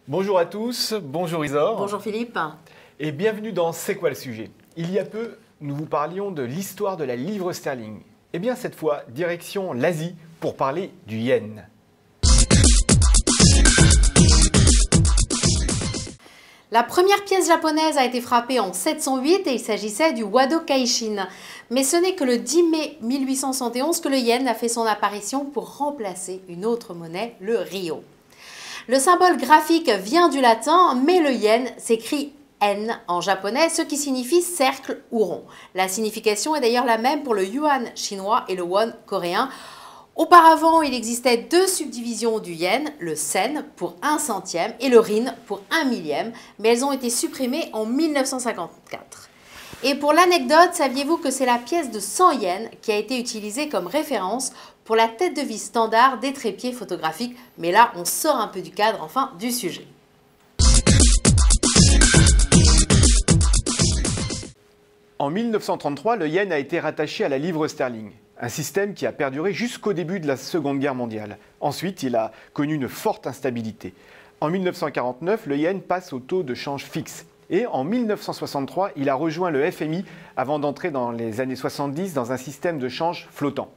Bonjour à tous, bonjour Isor. Bonjour Philippe. Et bienvenue dans C'est quoi le sujet? Il y a peu, nous vous parlions de l'histoire de la livre sterling. Eh bien cette fois, direction l'Asie pour parler du yen. La première pièce japonaise a été frappée en 708 et il s'agissait du Wado Kaishin. Mais ce n'est que le 10 mai 1871 que le yen a fait son apparition pour remplacer une autre monnaie, le ryo. Le symbole graphique vient du latin, mais le yen s'écrit N en japonais, ce qui signifie cercle ou rond. La signification est d'ailleurs la même pour le yuan chinois et le won coréen. Auparavant, il existait deux subdivisions du yen, le sen pour 1 centième et le rin pour 1 millième, mais elles ont été supprimées en 1954. Et pour l'anecdote, saviez-vous que c'est la pièce de 100 yens qui a été utilisée comme référence pour la tête de vis standard des trépieds photographiques? Mais là, on sort un peu du cadre, enfin, du sujet. En 1933, le yen a été rattaché à la livre sterling, un système qui a perduré jusqu'au début de la Seconde Guerre mondiale. Ensuite, il a connu une forte instabilité. En 1949, le yen passe au taux de change fixe. Et en 1963, il a rejoint le FMI avant d'entrer dans les années 70 dans un système de change flottant.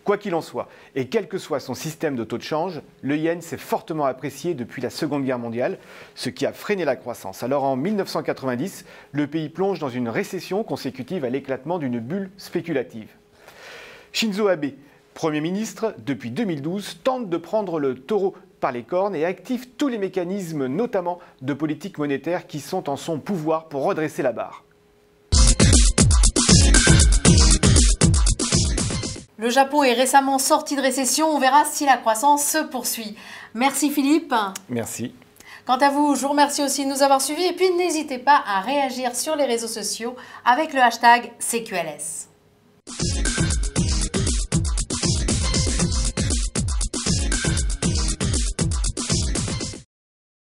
Quoi qu'il en soit, et quel que soit son système de taux de change, le yen s'est fortement apprécié depuis la Seconde Guerre mondiale, ce qui a freiné la croissance. Alors en 1990, le pays plonge dans une récession consécutive à l'éclatement d'une bulle spéculative. Shinzo Abe, Premier ministre depuis 2012, tente de prendre le taureau par les cornes et active tous les mécanismes, notamment de politique monétaire, qui sont en son pouvoir pour redresser la barre. Le Japon est récemment sorti de récession, on verra si la croissance se poursuit. Merci Philippe. Merci. Quant à vous, je vous remercie aussi de nous avoir suivis et puis n'hésitez pas à réagir sur les réseaux sociaux avec le hashtag CQLS.